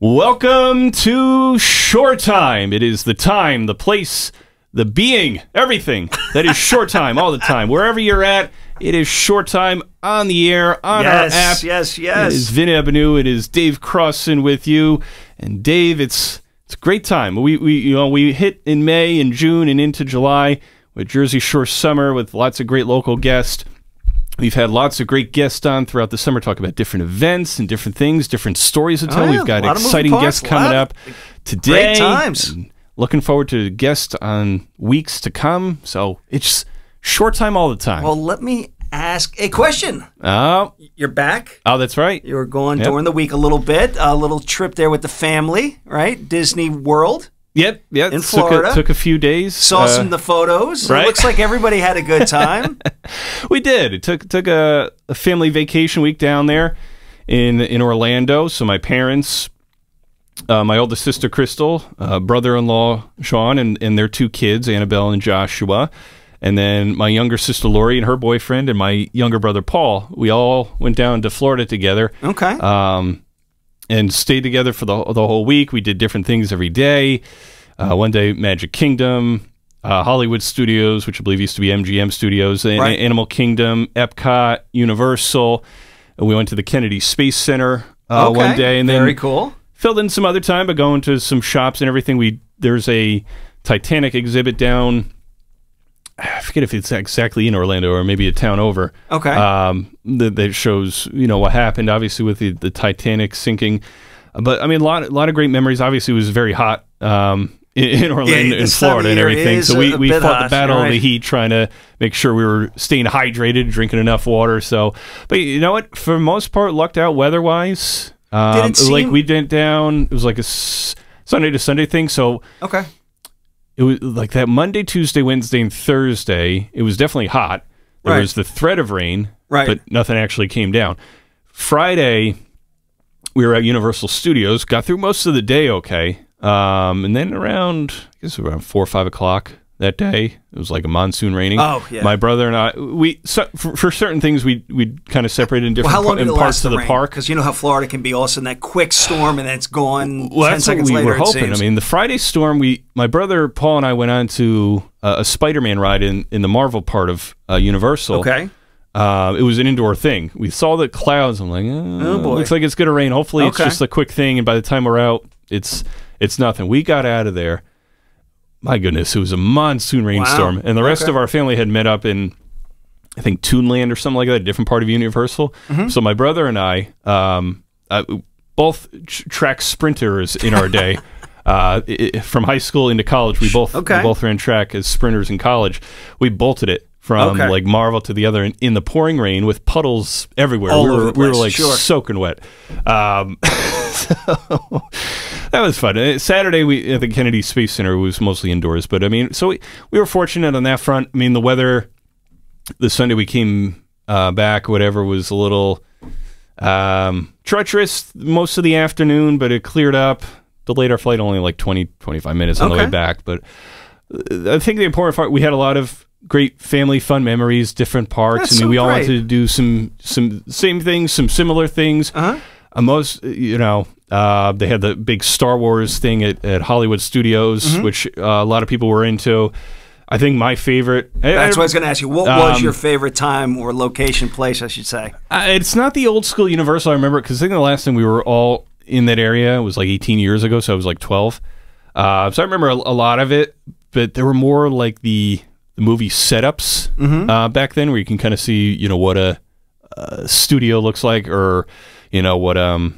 Welcome to Shore Time. It is the time, the place, the being, everything that is Shore Time all the time. Wherever you're at, it is Shore Time on the air, on our app. Yes. It is Vin Avenue. It is Dave Crossan with you. And Dave, it's a great time. We hit in May and June and into July with Jersey Shore Summer with lots of great local guests. We've had lots of great guests on throughout the summer, talk about different events and different things, different stories to tell. We've got exciting guests coming up today. Great times. Looking forward to guests on weeks to come. So it's Short Time all the time. Well, let me ask a question. Oh. You're back. Oh, that's right. You were gone during the week a little bit. A little trip there with the family, right? Disney World. Yep. In Florida. Took a few days. Saw some of the photos. Right? It looks like everybody had a good time. We did. It took a family vacation week down there in Orlando. So my parents, my oldest sister Crystal, brother-in-law Sean, and their two kids, Annabelle and Joshua, and then my younger sister Lori and her boyfriend, and my younger brother Paul. We all went down to Florida together. Okay. And stayed together for the whole week. We did different things every day. One day, Magic Kingdom, Hollywood Studios, which I believe used to be MGM Studios, right. Animal Kingdom, Epcot, Universal. And we went to the Kennedy Space Center one day. And then very cool. Filled in some other time by going to some shops and everything. There's a Titanic exhibit down, I forget if it's exactly in Orlando or maybe a town over. Okay. That shows, what happened, obviously, with the Titanic sinking. But, I mean, a lot of great memories. Obviously, it was very hot in Orlando, in Florida and everything. So we fought the battle of the heat, trying to make sure we were staying hydrated, drinking enough water. So, but you know what? For the most part, lucked out weather-wise. Like we went down, it was like a Sunday to Sunday thing. So, okay. It was like that Monday, Tuesday, Wednesday, and Thursday. It was definitely hot. There was the threat of rain, but nothing actually came down. Friday, we were at Universal Studios. Got through most of the day okay. And then around 4 or 5 o'clock that day, it was like a monsoon raining. Oh, yeah. My brother and I, for certain things, we kind of separated in different parts of the park. Because you know how Florida can be all of a sudden that quick storm and then it's gone 10 seconds later. That's what we were hoping. I mean, the Friday storm, my brother Paul and I went on to a Spider-Man ride in the Marvel part of Universal. Okay. It was an indoor thing. We saw the clouds. I'm like, oh boy. Looks like it's going to rain. Hopefully it's just a quick thing. And by the time we're out, it's nothing. We got out of there. My goodness, it was a monsoon rainstorm. And the rest of our family had met up in, I think, Toonland or something like that, a different part of Universal. So my brother and I, both track sprinters in our day. From high school into college, we both ran track as sprinters in college. We bolted it from like Marvel to the other in the pouring rain with puddles everywhere. We were like soaking wet. So that was fun. Saturday, at the Kennedy Space Center was mostly indoors, but I mean, so we were fortunate on that front. I mean, the weather, the Sunday we came back, whatever, was a little treacherous most of the afternoon, but it cleared up. Delayed our flight only like 20-25 minutes on the way back. But I think the important part, we had a lot of great family fun memories, different parks. We all wanted to do some same things, some similar things. Most, they had the big Star Wars thing at Hollywood Studios, which a lot of people were into. I think my favorite... That's what I was going to ask you. What was your favorite time or location, place, I should say? It's not the old school Universal. I remember because I think the last time we were all in that area was like 18 years ago, so I was like 12. So I remember a lot of it, but there were more like the movie setups back then, where you can kind of see, what a studio looks like, or what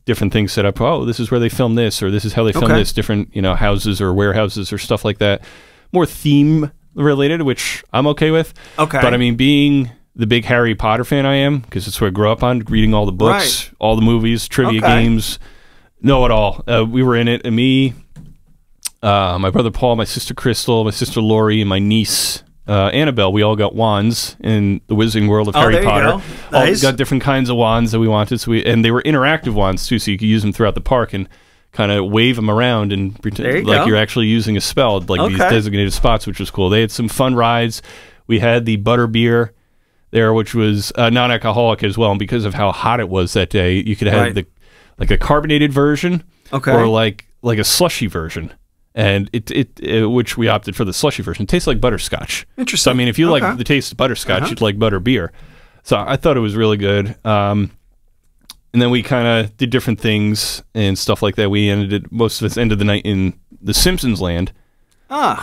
different things set up. Oh, this is where they film this, or this is how they film this. Different houses or warehouses or stuff like that. More theme related, which I'm okay with. But I mean, being the big Harry Potter fan I am, because it's where I grew up on, reading all the books, all the movies, trivia games, know it all. We were in it, and me, my brother Paul, my sister Crystal, my sister Lori, and my niece Annabelle. We all got wands in the Wizarding World of Harry Potter. All got different kinds of wands that we wanted, and they were interactive wands too, so you could use them throughout the park and kind of wave them around and pretend like you're actually using a spell, like these designated spots, which was cool. They had some fun rides. We had the butter beer there, which was non-alcoholic as well, and because of how hot it was that day, you could have like a carbonated version, Okay. or like a slushy version. And which we opted for the slushy version. It tastes like butterscotch. Interesting. So I mean, if you Okay. like the taste of butterscotch, you'd like butter beer. So I thought it was really good. And then we kind of did different things and stuff like that. Most of us ended the night in the Simpsons land.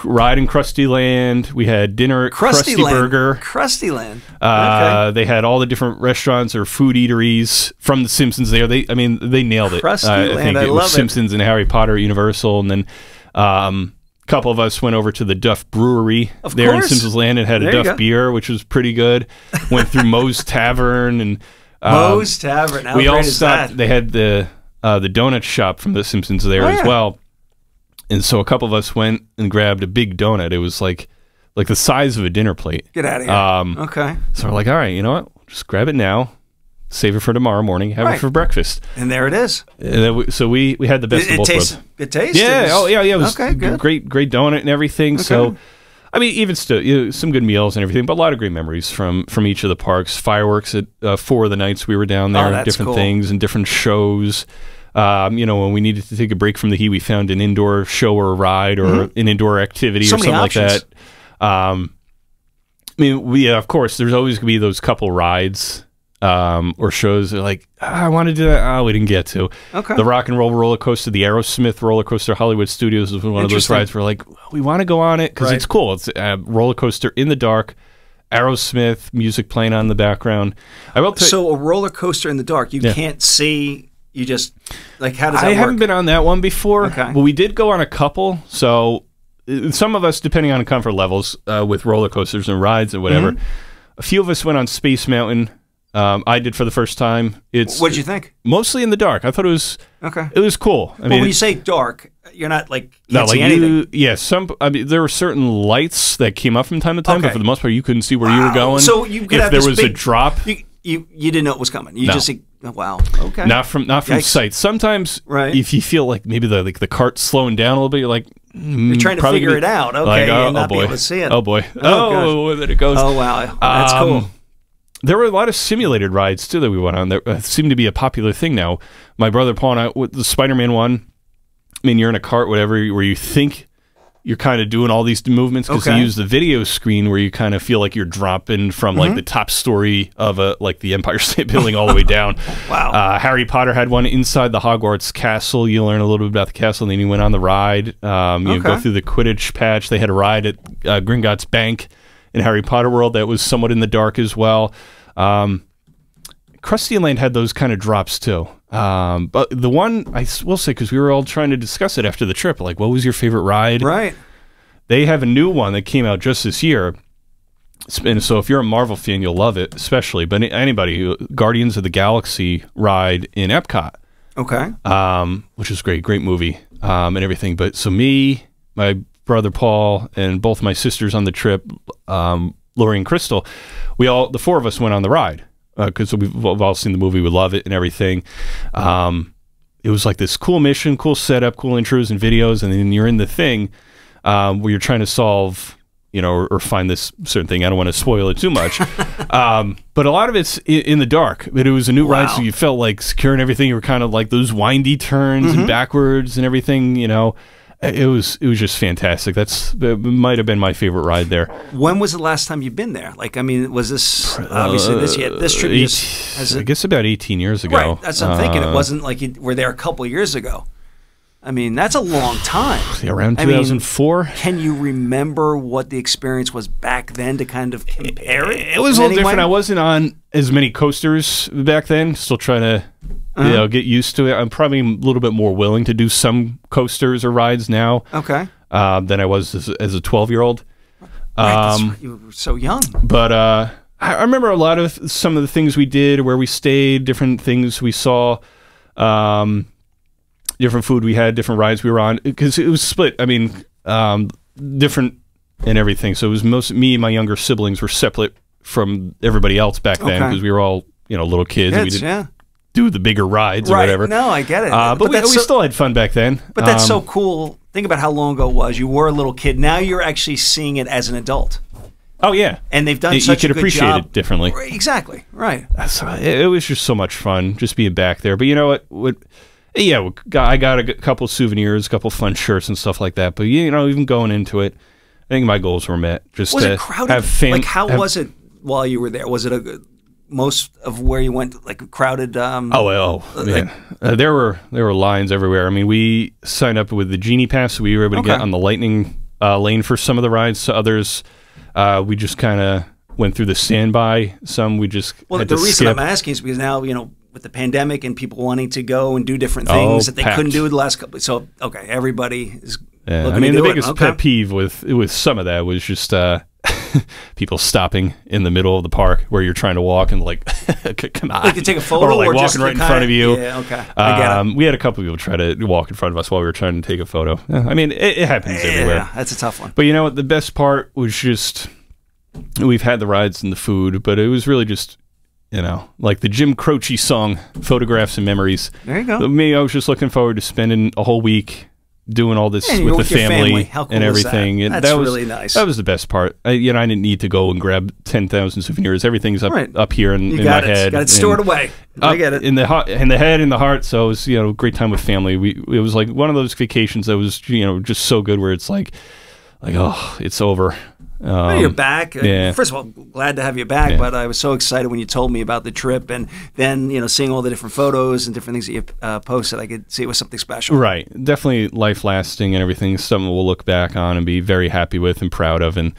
Ride in Krusty Land. We had dinner at Krusty Burger. Krusty Land. Okay. They had all the different restaurants or food eateries from the Simpsons there. They nailed it. Krusty I Land, think I it was love it. Simpsons and Harry Potter at Universal, and then a couple of us went over to the Duff Brewery there in Simpsons Land and had a Duff beer, which was pretty good. Went through Moe's Tavern and Moe's Tavern. How we great all is stopped. that? They had the donut shop from the Simpsons there as well. And so a couple of us went and grabbed a big donut. It was like the size of a dinner plate. Get out of here. Okay. So we're like, all right, you know what? Just grab it now, save it for tomorrow morning, have it for breakfast. And there it is. And then we had the best of both worlds. It tastes. Yeah. It was good. great donut and everything. Okay. So, I mean, even still, some good meals and everything, but a lot of great memories from each of the parks. Fireworks at 4 of the nights we were down there, different things and different shows. When we needed to take a break from the heat, we found an indoor show or a ride or an indoor activity or something like that. I mean, of course, there's always going to be those couple rides or shows that are like, I want to do that. Oh, we didn't get to. Okay. The Rock and Roll roller coaster, the Aerosmith roller coaster, Hollywood Studios was one of those rides where like, we want to go on it because it's cool. It's a roller coaster in the dark. Aerosmith music playing on in the background. So a roller coaster in the dark, you can't see. You just, like, how does that work? I haven't been on that one before, but we did go on a couple. So some of us, depending on comfort levels, with roller coasters and rides and whatever, a few of us went on Space Mountain. I did for the first time. What'd you think? Mostly in the dark. I thought it was It was cool. I mean, when you say dark, you're not like not like anything. there were certain lights that came up from time to time, but for the most part, you couldn't see where you were going. So you could if there was a drop. You didn't know it was coming. You just see, wow, okay. Not from sight. Sometimes, if you feel like maybe the cart's slowing down a little bit, you're like, you're trying to figure it out. Okay, and not be able to see it. Oh boy, there it goes. Oh wow, that's cool. There were a lot of simulated rides too that we went on. That seemed to be a popular thing now. My brother Paul and I, with the Spider-Man one. I mean, you're in a cart, whatever, where you think you're kind of doing all these movements because they use the video screen where you kind of feel like you're dropping from like the top story of the Empire State Building all the way down. Wow. Harry Potter had one inside the Hogwarts castle. You learn a little bit about the castle, and then you went on the ride. You go through the Quidditch patch. They had a ride at Gringotts Bank in Harry Potter World that was somewhat in the dark as well. Krusty Land had those kind of drops too. But the one, I will say, because we were all trying to discuss it after the trip, like, what was your favorite ride? Right. They have a new one that came out just this year. And so if you're a Marvel fan, you'll love it, especially. But anybody, Guardians of the Galaxy ride in Epcot. Okay. Which is great. Great movie and everything. But so me, my brother Paul, and both my sisters on the trip, Lori and Crystal, the 4 of us went on the ride. Because we've all seen the movie, we love it and everything. It was like this cool mission, cool setup, cool intros and videos, and then you're in the thing where you're trying to solve, or find this certain thing. I don't want to spoil it too much, but a lot of it's in the dark. But it was a new ride, so you felt like secure and everything. You were kind of like those windy turns and backwards and everything. It was just fantastic. That might have been my favorite ride there. When was the last time you've been there? Like, I mean, was this obviously this year? This trip I guess about 18 years ago. Right, that's what I'm thinking. It wasn't like you were there a couple of years ago. I mean, that's a long time. Around 2004. Can you remember what the experience was back then to kind of compare it? It was a little different. I wasn't on as many coasters back then. Still trying to get used to it. I'm probably a little bit more willing to do some coasters or rides now than I was as a 12-year-old. Right, you were so young. But I remember a lot of some of the things we did, where we stayed, different things we saw, different food we had, different rides we were on, because it was split. I mean, different and everything. So it was me and my younger siblings were separate from everybody else back then because we were all little kids and we didn't do the bigger rides or whatever. No, I get it. But we still had fun back then. But that's so cool. Think about how long ago it was. You were a little kid. Now you're actually seeing it as an adult. Oh yeah, and they've done such a good job. You could appreciate it differently. Exactly, right. It was just so much fun just being back there. But you know what? Yeah, I got a couple souvenirs, a couple fun shirts and stuff like that. But you know, even going into it, I think my goals were met. Just was to it crowded? Have fun. Like, how was it while you were there? Was it most of where you went like a crowded? Yeah. There were lines everywhere. I mean, we signed up with the Genie Pass, so we were able to get on the Lightning lane for some of the rides. So others, we just kind of went through the standby. Some we just had the to reason skip. I'm asking is because now, you know, with the pandemic and people wanting to go and do different things that they couldn't do the last couple. So everybody is. Yeah, I mean, the biggest pet peeve with some of that was just people stopping in the middle of the park where you're trying to walk and like, come on, like to take a photo, or like walking just right in front of you. Yeah, okay. I get it. We had a couple people try to walk in front of us while we were trying to take a photo. I mean, it happens everywhere. Yeah, that's a tough one. But you know what? The best part was just we've had the rides and the food, but it was really just, you know, like the Jim Croce song, Photographs and Memories. There you go. But me, I was just looking forward to spending a whole week doing all this with the family How cool and is everything. that? And That's that was really nice. That was the best part. I didn't need to go and grab 10,000 souvenirs. Everything's up here in my head. You got it stored away. I get it. In the head, in the heart. So it was, you know, great time with family. It was like one of those vacations that was, you know, just so good where it's like, oh, it's over. You're back. Yeah. First of all, glad to have you back, but I was so excited when you told me about the trip, and then, you know, seeing all the different photos and different things that you posted, I could see it was something special. Right. Definitely life-lasting and everything. Something we'll look back on and be very happy with and proud of, and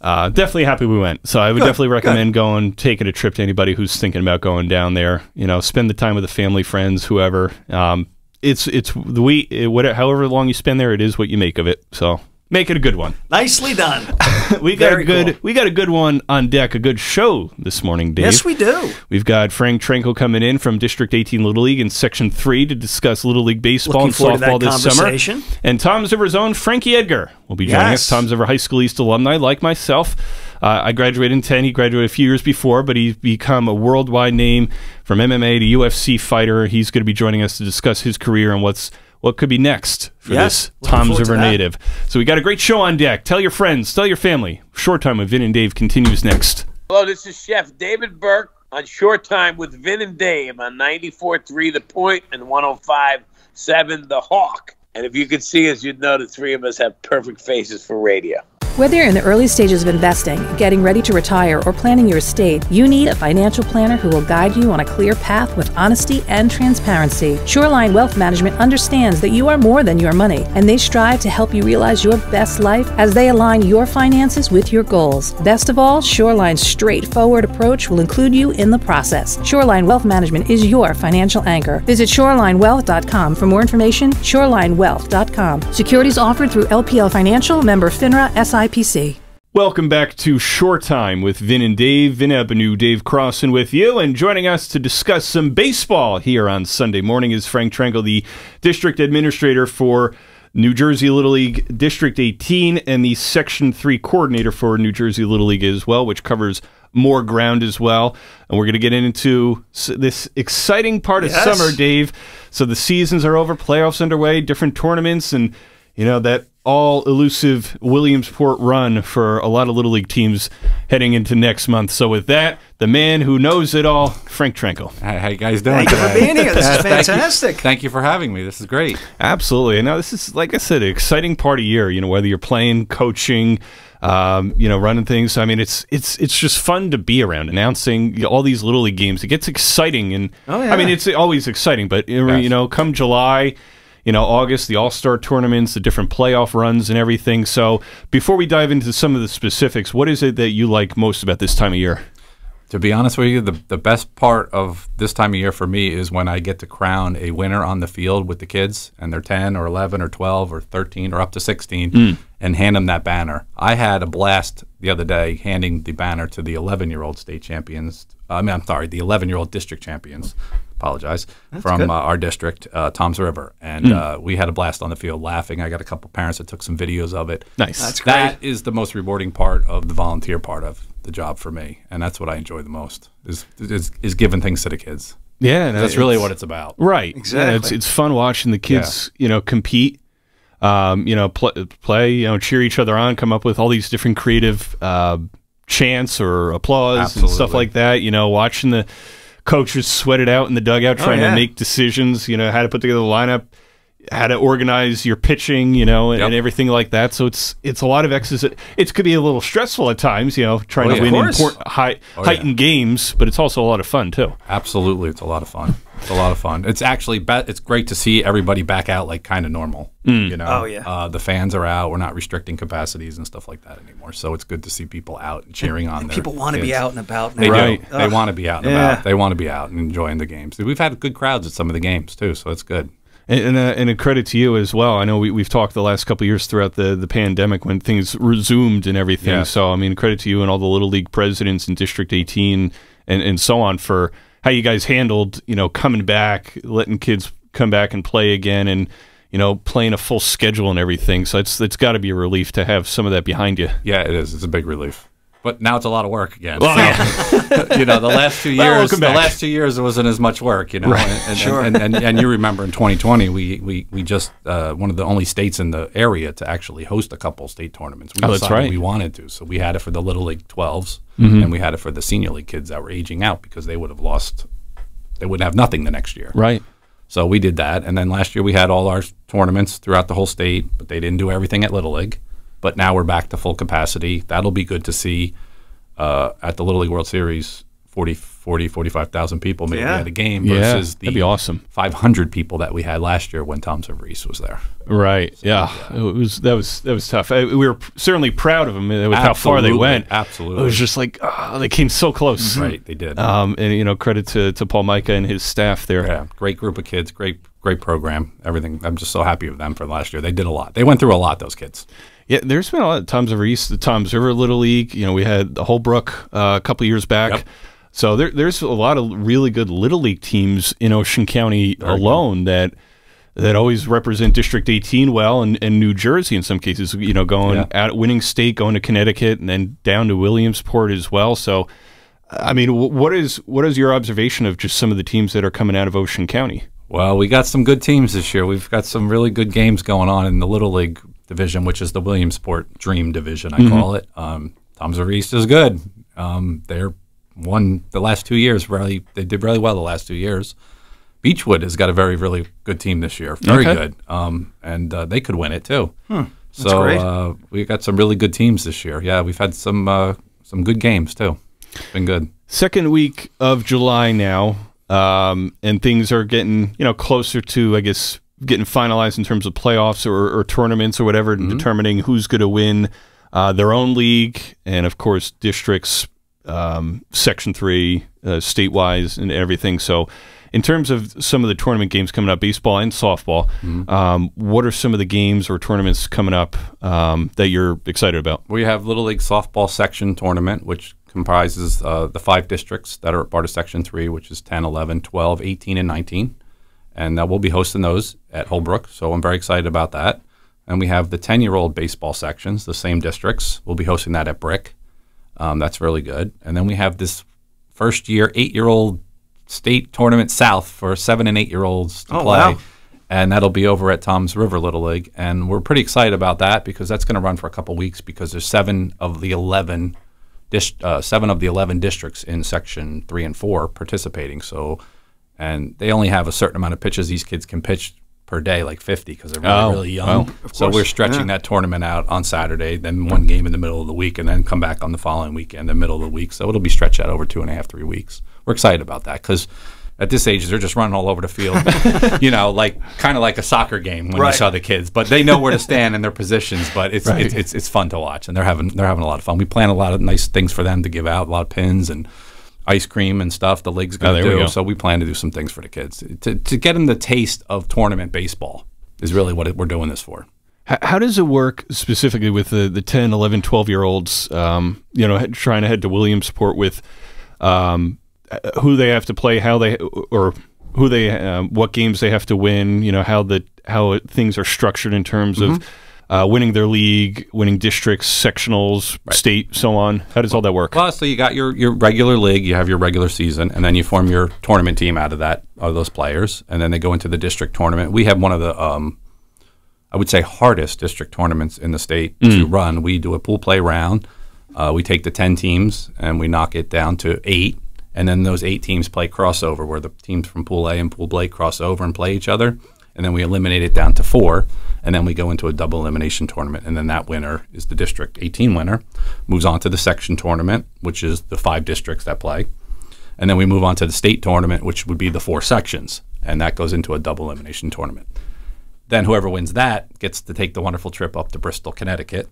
definitely happy we went. So I would definitely recommend taking a trip to anybody who's thinking about going down there. You know, spend the time with the family, friends, whoever. However long you spend there, it is what you make of it. So make it a good one. Nicely done. We got a good one on deck, a good show this morning, Dave. Yes, we do. We've got Frank Trenkle coming in from District 18 Little League in Section 3 to discuss Little League baseball and softball this summer. And Tom's River's own Frankie Edgar will be joining us. Tom's River High School East alumni, like myself. I graduated in 10. He graduated a few years before, but he's become a worldwide name from MMA to UFC fighter. He's going to be joining us to discuss his career and what could be next for this Tom's River native. So we got a great show on deck. Tell your friends, tell your family. Short Time with Vin and Dave continues next. Hello, this is Chef David Burke on Short Time with Vin and Dave on 94.3 The Point and 105.7 The Hawk. And if you could see us, you'd know the three of us have perfect faces for radio. Whether you're in the early stages of investing, getting ready to retire, or planning your estate, you need a financial planner who will guide you on a clear path with honesty and transparency. Shoreline Wealth Management understands that you are more than your money, and they strive to help you realize your best life as they align your finances with your goals. Best of all, Shoreline's straightforward approach will include you in the process. Shoreline Wealth Management is your financial anchor. Visit shorelinewealth.com for more information. Shorelinewealth.com. Securities offered through LPL Financial, member FINRA, SIPC. Welcome back to Short Time with Vin and Dave. Vin Avenue, Dave Crossan with you, and joining us to discuss some baseball here on Sunday morning is Frank Trenkle, the District Administrator for New Jersey Little League District 18 and the Section 3 Coordinator for New Jersey Little League as well, which covers more ground as well. And we're going to get into this exciting part of summer, Dave. So the seasons are over, playoffs underway, different tournaments, and you know that all elusive Williamsport run for a lot of Little League teams heading into next month. So with that, the man who knows it all, Frank Trenkle. How you guys doing? Thank you for being here. This is fantastic. Thank you for having me. This is great. Absolutely. And now this is, like I said, an exciting part of the year. You know, whether you're playing, coaching, you know, running things. I mean, it's just fun to be around, announcing all these Little League games. It gets exciting, and I mean, it's always exciting. But you know, come July, you know, August, the All-Star tournaments, the different playoff runs and everything. So before we dive into some of the specifics, what is it that you like most about this time of year? To be honest with you, the best part of this time of year for me is when I get to crown a winner on the field with the kids, and they're 10 or 11 or 12 or 13 or up to 16, and hand them that banner. I had a blast the other day handing the banner to the 11-year-old state champions. I'm sorry, the 11-year-old district champions. Apologize. From our district, Tom's River, and we had a blast on the field laughing. I got a couple parents that took some videos of it. Nice. That's great. That is the most rewarding part of the volunteer part of the job for me, and that's what I enjoy the most is giving things to the kids. Yeah, that's really what it's about. Right. Exactly. Yeah, it's fun watching the kids, you know, compete. You know, play, you know, cheer each other on, come up with all these different creative, chants or applause Absolutely. and stuff like that. You know, watching the coaches sweat it out in the dugout trying to make decisions, you know, how to put together the lineup, how to organize your pitching, you know, and everything like that. So it's a lot of exercise. It could be a little stressful at times, you know, trying to win important, heightened games, but it's also a lot of fun too. Absolutely, it's a lot of fun. It's a lot of fun. It's actually it's great to see everybody back out like kind of normal. You know, the fans are out. We're not restricting capacities and stuff like that anymore. So it's good to see people out and cheering on. People want to be out and about. They do. They want to be out and about. They want to be out and enjoying the games. We've had good crowds at some of the games too, so it's good. And a credit to you as well. I know we've talked the last couple of years throughout the pandemic when things resumed and everything. Yeah. So, I mean, credit to you and all the Little League presidents in District 18 and so on for how you guys handled, you know, coming back, letting kids come back and play again and, you know, playing a full schedule and everything. So it's got to be a relief to have some of that behind you. Yeah, it is. It's a big relief. But now it's a lot of work again. Well, so, you know, the last 2 years, there wasn't as much work. You know, and you remember in 2020, we just one of the only states in the area to actually host a couple state tournaments. We decided we wanted to, so we had it for the Little League 12s, and we had it for the Senior League kids that were aging out because they would have lost, they wouldn't have nothing the next year. Right. So we did that, and then last year we had all our tournaments throughout the whole state, but they didn't do everything at Little League. But now we're back to full capacity. That'll be good to see at the Little League World Series, 45,000 people maybe at a game versus the that'd be awesome. 500 people that we had last year when Tom Savarese was there. Right. So, that was tough. We were certainly proud of them with how far they went. Absolutely. It was just like they came so close. Right, they did. And you know, credit to Paul Micah and his staff there. Yeah, great group of kids, great program, everything. I'm just so happy with them for last year. They did a lot. They went through a lot, those kids. Yeah, there's been a lot of Tom Savarese, the Toms River Little League. You know, we had the Holbrook a couple years back. Yep. So there's a lot of really good Little League teams in Ocean County alone that always represent District 18 well, and New Jersey in some cases. You know, going out winning state, going to Connecticut, and then down to Williamsport as well. So, I mean, what is your observation of just some of the teams that are coming out of Ocean County? Well, we got some good teams this year. We've got some really good games going on in the Little League division, which is the Williamsport Dream division, I call it. Tom Savarese is good. They're won the last 2 years. They did really well the last 2 years. Beechwood has got a really good team this year. Very good. And they could win it too. So we got some really good teams this year. Yeah, we've had some good games too. It's been good. Second week of July now, and things are getting closer to, I guess, getting finalized in terms of playoffs or tournaments or whatever, and determining who's going to win their own league, and of course districts, Section 3, state-wise, and everything. So in terms of some of the tournament games coming up, baseball and softball, what are some of the games or tournaments coming up that you're excited about? We have Little League Softball Section Tournament, which comprises the 5 districts that are part of Section 3, which is 10, 11, 12, 18, and 19. And we'll be hosting those at Holbrook, so I'm very excited about that. And we have the 10-year-old baseball sections, the same districts. We'll be hosting that at Brick. That's really good. And then we have this first-year, 8-year-old state tournament south for 7- and 8-year-olds to play. Wow. And that'll be over at Toms River Little League. And we're pretty excited about that because that's going to run for a couple weeks because there's 7 of the 11 districts in Section 3 and 4 participating. And they only have a certain amount of pitches these kids can pitch per day, like 50, because they're really young. So we're stretching that tournament out on Saturday, then one game in the middle of the week, and then come back on the following weekend, the middle of the week. So it'll be stretched out over 2.5, 3 weeks. We're excited about that because at this age, they're just running all over the field, kind of like a soccer game when you saw the kids. But they know where to stand in their positions. But it's fun to watch, and they're having a lot of fun. We plan a lot of nice things for them to give out, a lot of pins and ice cream and stuff the league's going to do. So we plan to do some things for the kids. To get them the taste of tournament baseball is really what we're doing this for. How does it work specifically with the 10, 11, 12-year-olds, trying to head to Williamsport with who they have to play, what games they have to win, how things are structured in terms of winning their league, winning districts, sectionals, state, so on? How does all that work? Well, so you got your regular league, you have your regular season, and then you form your tournament team out of those players, and then they go into the district tournament. We have one of the, I would say, hardest district tournaments in the state to run. We do a pool play round. We take the 10 teams and we knock it down to 8, and then those 8 teams play crossover, where the teams from Pool A and Pool B cross over and play each other, and then we eliminate it down to 4, and then we go into a double elimination tournament, and then that winner is the District 18 winner, moves on to the section tournament, which is the 5 districts that play, and then we move on to the state tournament, which would be the 4 sections, and that goes into a double elimination tournament. Then whoever wins that gets to take the wonderful trip up to Bristol, Connecticut.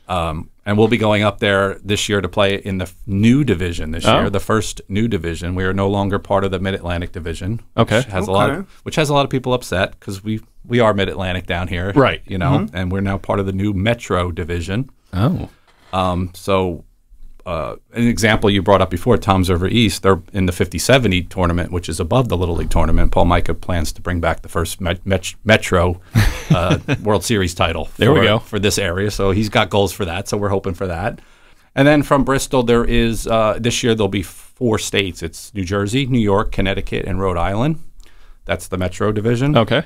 And we'll be going up there this year to play in the new division this year, the first new division. We are no longer part of the Mid-Atlantic division, which has a lot of people upset, because we are Mid-Atlantic down here, right? You know, and we're now part of the new Metro division. An example you brought up before, Toms River East, they're in the 50-70 tournament, which is above the Little League tournament. Paul Micah plans to bring back the first Metro World Series title for this area. So he's got goals for that, so we're hoping for that. And then from Bristol, there is, this year there'll be 4 states. It's New Jersey, New York, Connecticut, and Rhode Island. That's the Metro division. Okay.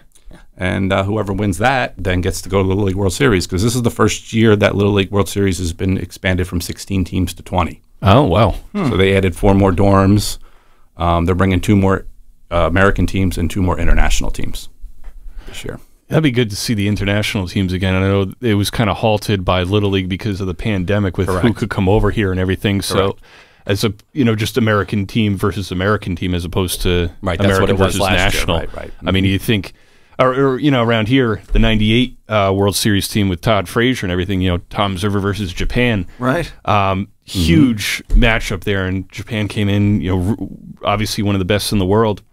And whoever wins that then gets to go to the Little League World Series, because this is the first year that Little League World Series has been expanded from 16 teams to 20. Oh, wow. So they added 4 more dorms. They're bringing 2 more American teams and 2 more international teams this year. That'd be good to see the international teams again. I know it was kind of halted by Little League because of the pandemic with who could come over here and everything. So as a, just American team versus American team, as opposed to American versus national. Right. I mean, you think, or around here, the 98 World Series team with Todd Frazier and everything, Toms River versus Japan. Right. Huge matchup there, and Japan came in, obviously one of the best in the world.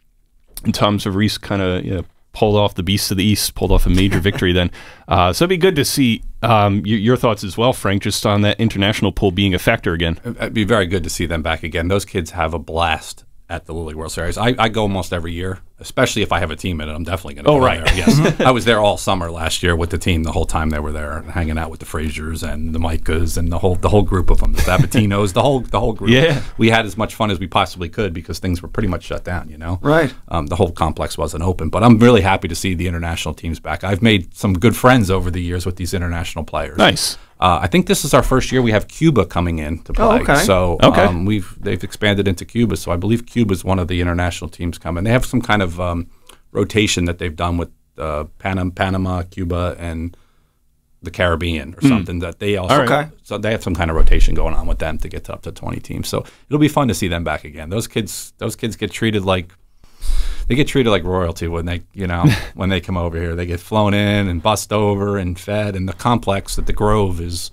And Toms River East kind of, pulled off the Beasts of the East, pulled off a major victory then. So it'd be good to see your thoughts as well, Frank, just on that international pool being a factor again. It'd be very good to see them back again. Those kids have a blast at the Little League World Series. I go almost every year, especially if I have a team in it. I'm definitely going to go there. Yes. I was there all summer last year with the team the whole time they were there, hanging out with the Fraziers and the Micahs and the whole group of them, the Sabatinos, the whole group. Yeah. We had as much fun as we possibly could because things were pretty much shut down, Right. The whole complex wasn't open. But I'm really happy to see the international teams back. I've made some good friends over the years with these international players. Nice. I think this is our first year we have Cuba coming in to play. Oh, okay. So they've expanded into Cuba. So I believe Cuba is one of the international teams coming. They have some kind of rotation that they've done with Panama, Cuba, and the Caribbean or something that they also. So they have some kind of rotation going on with them to get to up to 20 teams. So it'll be fun to see them back again. Those kids get treated like. They get treated like royalty when they, when they come over here. They get flown in and bussed over and fed, and the complex at the Grove is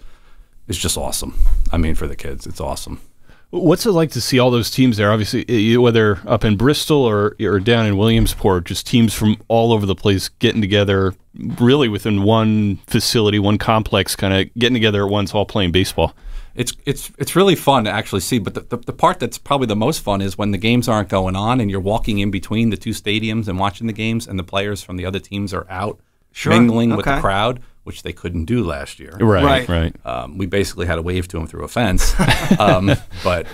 just awesome. I mean, for the kids, it's awesome. What's it like to see all those teams there? Obviously, whether up in Bristol or down in Williamsport, just teams from all over the place getting together, really within one facility, one complex, kind of getting together at once, all playing baseball. It's really fun to actually see, but the part that's probably the most fun is when the games aren't going on and you're walking in between the 2 stadiums and watching the games, and the players from the other teams are out mingling with the crowd, which they couldn't do last year. Right. We basically had to wave to them through a fence, but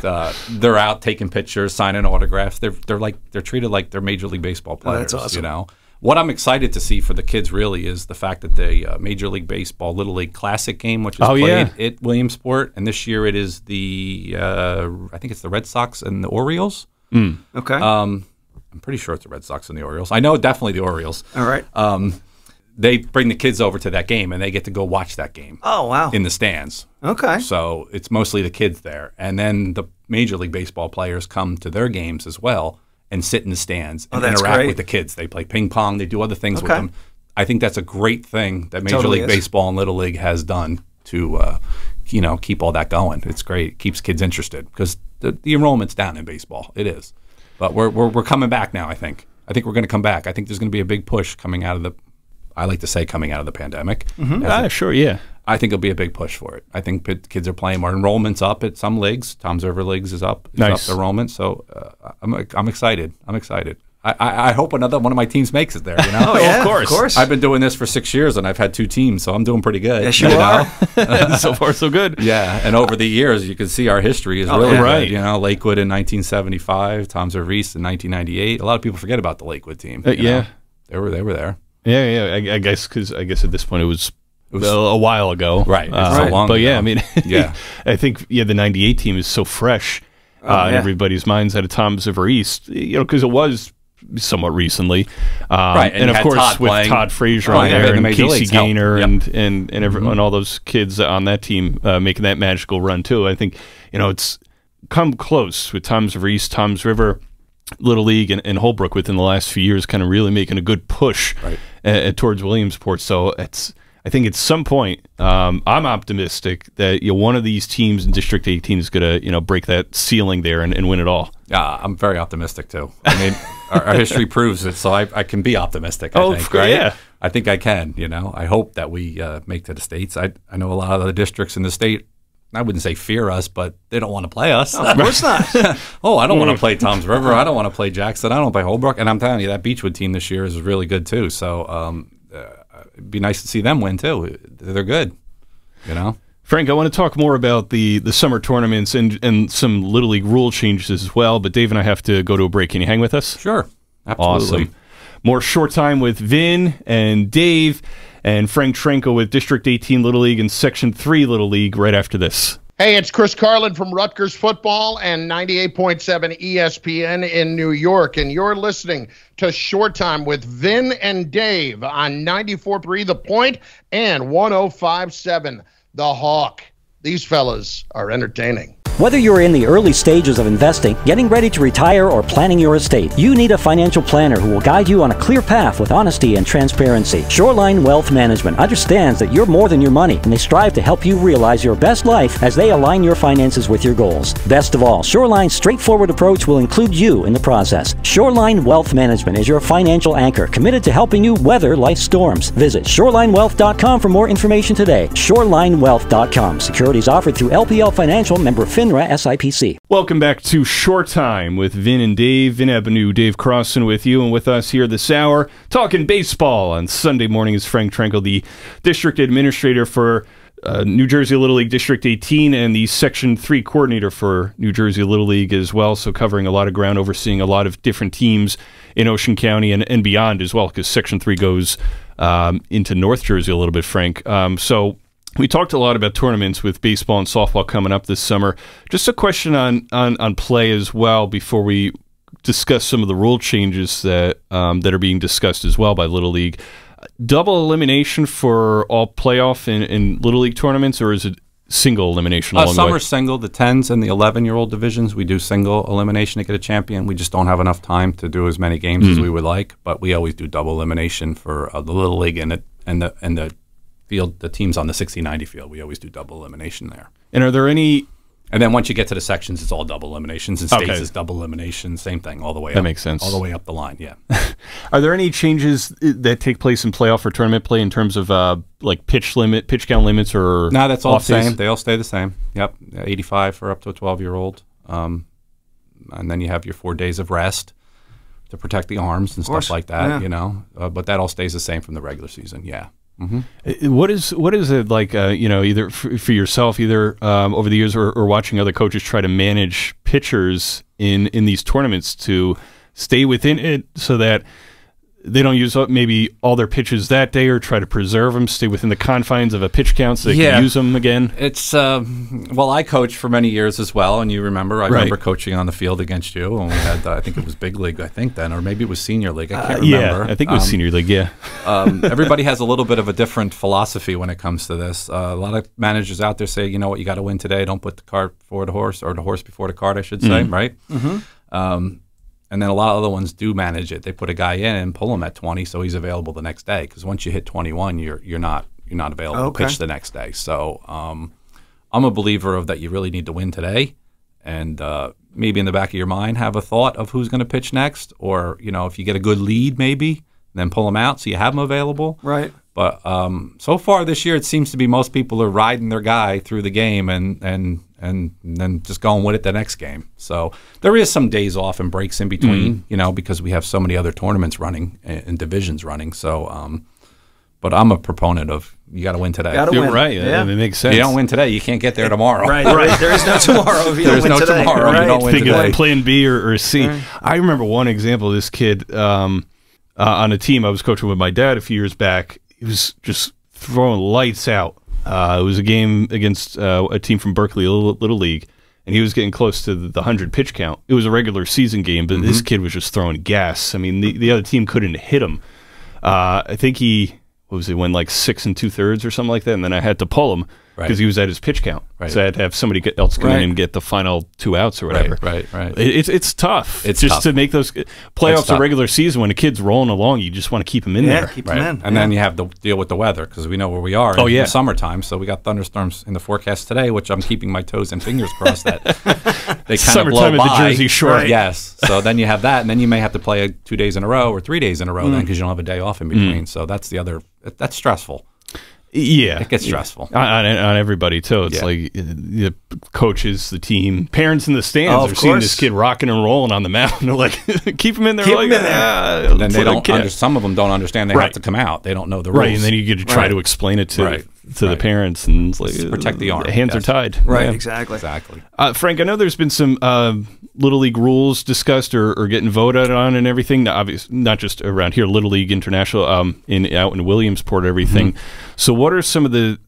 they're out taking pictures, signing autographs. They're treated like they're Major League Baseball players. That's awesome. What I'm excited to see for the kids really is the fact that the Major League Baseball Little League Classic game, which is played at Williamsport, and this year it is the I think it's the Red Sox and the Orioles. Okay. I'm pretty sure it's the Red Sox and the Orioles. I know definitely the Orioles. All right. They bring the kids over to that game, and they get to go watch that game. Oh, wow. In the stands. Okay. So it's mostly the kids there, and then the Major League Baseball players come to their games as well and sit in the stands and interact with the kids. They play ping pong. They do other things with them. I think that's a great thing that Major League Baseball and Little League has done to, keep all that going. It's great. It keeps kids interested because the enrollment's down in baseball. It is, but we're coming back now. I think we're going to come back. I think there's going to be a big push coming out of the. I like to say coming out of the pandemic. Sure, yeah. I think it'll be a big push for it. I think kids are playing more. Enrollment's up at some leagues. Toms River Leagues is up. Nice. Up enrollment. So I'm excited. I'm excited. I hope another one of my teams makes it there. Oh, yeah, of course. I've been doing this for 6 years, and I've had 2 teams, so I'm doing pretty good. Yes, you are. So far, so good. Yeah, and over the years, you can see our history is really good. Lakewood in 1975, Toms River East in 1998. A lot of people forget about the Lakewood team. They were there. Yeah. I guess at this point it was a while ago. Right. So long but ago. yeah, I mean, yeah. I think the 98 team is so fresh in everybody's minds out of Tom's River East, because it was somewhat recently. Right. And of course, with Todd Frazier on there and Casey Gaynor and everyone, all those kids on that team making that magical run too. I think, it's come close with Tom's River East, Tom's River, Little League, and Holbrook within the last few years, kind of really making a good push towards Williamsport. So I think at some point, I'm optimistic that one of these teams in District 18 is going to break that ceiling there and win it all. Yeah, I'm very optimistic too. I mean, our history proves it, so I can be optimistic. I think, right? Yeah. I think I can. I hope that we make to the states. I know a lot of the districts in the state, I wouldn't say fear us, but they don't want to play us. Of course not. I don't want to play Tom's River. I don't want to play Jackson. I don't play Holbrook. And I'm telling you, that Beechwood team this year is really good too. So it'd be nice to see them win too. They're good, Frank, I want to talk more about the summer tournaments and some Little League rule changes as well, but Dave and I have to go to a break. Can you hang with us? Sure. Absolutely. Awesome. More Short Time with Vin and Dave and Frank Trenkle with District 18 Little League and Section 3 Little League right after this. Hey, it's Chris Carlin from Rutgers Football and 98.7 ESPN in New York, and you're listening to Short Time with Vin and Dave on 94.3 The Point and 105.7 The Hawk. These fellas are entertaining. Whether you're in the early stages of investing, getting ready to retire, or planning your estate, you need a financial planner who will guide you on a clear path with honesty and transparency. Shoreline Wealth Management understands that you're more than your money, and they strive to help you realize your best life as they align your finances with your goals. Best of all, Shoreline's straightforward approach will include you in the process. Shoreline Wealth Management is your financial anchor, committed to helping you weather life's storms. Visit shorelinewealth.com for more information today. Shorelinewealth.com. Securities offered through LPL Financial, member FINRA SIPC. Welcome back to Short Time with Vin and Dave. Vin Avenue, Dave Crossan with you, and with us here this hour, talking baseball on Sunday morning is Frank Trenkle, the District Administrator for New Jersey Little League District 18 and the Section 3 Coordinator for New Jersey Little League as well, so covering a lot of ground, overseeing a lot of different teams in Ocean County and beyond as well, because Section 3 goes into North Jersey a little bit, Frank. So we talked a lot about tournaments with baseball and softball coming up this summer. Just a question on play as well before we discuss some of the rule changes that are being discussed as well by Little League. Double elimination for all playoff in Little League tournaments, or is it single elimination along the way? Some are single. The 10s and the 11-year-old divisions, we do single elimination to get a champion. We just don't have enough time to do as many games as we would like, but we always do double elimination for the Little League and the field, the teams on the 60-90 field. We always do double elimination there. And are there any... And then once you get to the sections, it's all double eliminations. And states is double elimination, same thing, all the way up. That makes sense. All the way up the line, yeah. Are there any changes that take place in playoff or tournament play in terms of like pitch count limits or... No, that's all the same. days? They all stay the same. Yep, 85 for up to a 12-year-old. And then you have your 4 days of rest to protect the arms and stuff like that, But that all stays the same from the regular season, yeah. What is it like, either for yourself, either over the years or watching other coaches try to manage pitchers in these tournaments to stay within it so that they don't use up maybe all their pitches that day, or try to preserve them, stay within the confines of a pitch count so they can use them again? It's, well, I coached for many years as well, and you remember, I remember coaching on the field against you, and we had, I think it was Big League, then, or maybe it was Senior League, I can't remember. Yeah, I think it was Senior League, yeah. Everybody has a little bit of a different philosophy when it comes to this. A lot of managers out there say, you know what, you got to win today, don't put the cart before the horse, or the horse before the cart, I should say, right? And then a lot of other ones do manage it. They put a guy in and pull him at 20, so he's available the next day. Because once you hit 21, you're not available to pitch the next day. So I'm a believer of that you really need to win today, and maybe in the back of your mind have a thought of who's going to pitch next, or if you get a good lead, maybe then pull them out so you have them available. Right. But so far this year, it seems to be most people are riding their guy through the game and then just going with it the next game. So there is some days off and breaks in between, because we have so many other tournaments running and divisions running. So, but I'm a proponent of you got to win today. Gotta You're win. right. Yeah. It makes sense. You don't win today, you can't get there tomorrow. Right. There is no tomorrow if you don't win today. There's no tomorrow if you don't win Think today. of plan B or C. Right. I remember one example of this kid on a team I was coaching with my dad a few years back. He was just throwing lights out. It was a game against a team from Berkeley Little League, and he was getting close to the 100 pitch count. It was a regular season game, but this kid was just throwing gas. I mean, the other team couldn't hit him. I think he went like 6 2/3 or something like that, and then I had to pull him because he was at his pitch count. So I had to have somebody else come in and get the final 2 outs or whatever. Right. It's tough. It's just tough. to make those playoffs a regular season. When a kid's rolling along, you just want to keep him in there. Keep him in. And then you have to deal with the weather because we know where we are. In the summertime, so we got thunderstorms in the forecast today, which I'm keeping my toes and fingers crossed that they kind of blow by. At the Jersey Shore. Yes. So then you have that, and then you may have to play 2 days in a row or 3 days in a row then because you don't have a day off in between. So that's the other. That's stressful. Yeah, it gets stressful on everybody too. It's like the coaches, the team, parents in the stands are seeing this kid rocking and rolling on the mound. They're like, keep him in there. And then they don't. Some of them don't understand they have to come out. They don't know the rules. Right, and then you get to try to explain it to the parents, and it's like protect the arm. Hands are tied. Right, exactly. Frank, I know there's been some Little League rules discussed or getting voted on and everything. Obviously, not just around here, Little League International, out in Williamsport, everything. So, what are some of the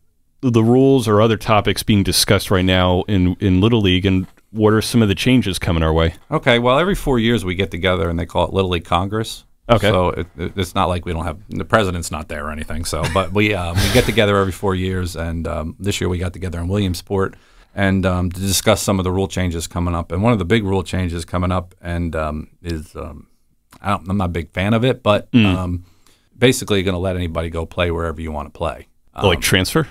rules or other topics being discussed right now in Little League, and what are some of the changes coming our way? Okay, well, every 4 years we get together and they call it Little League Congress. Okay. So it's not like we don't have the president's not there or anything. So, but we get together every 4 years, and this year we got together in Williamsport and to discuss some of the rule changes coming up. And one of the big rule changes coming up and is I'm not a big fan of it, but basically going to let anybody go play wherever you want to play. Like transfer?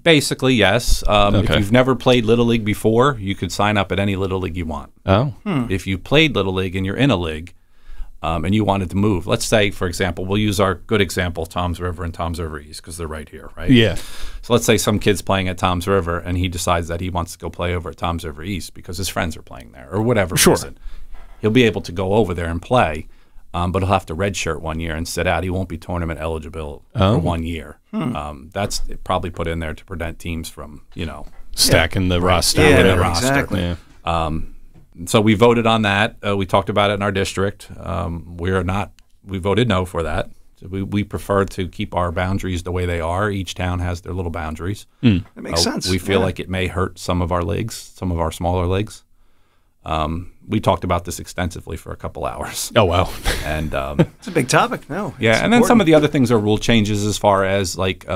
Basically, yes. If you've never played Little League before, you could sign up at any Little League you want. If you played Little League and you're in a league, and you wanted to move. Let's say, for example, we'll use our good example, Toms River and Toms River East, because they're right here, right? Yeah. So let's say some kid's playing at Toms River, and he decides that he wants to go play over at Toms River East because his friends are playing there, or whatever reason. He'll be able to go over there and play, but he'll have to redshirt 1 year and sit out. He won't be tournament eligible for 1 year. That's probably put in there to prevent teams from, stacking the roster. Exactly. So we voted on that. We talked about it in our district. We voted no for that. So we prefer to keep our boundaries the way they are. Each town has their little boundaries. That makes sense. We feel like it may hurt some of our leagues, some of our smaller leagues. We talked about this extensively for a couple hours. Oh, wow. And it's a big topic. No. Yeah, and then some of the other things are rule changes as far as like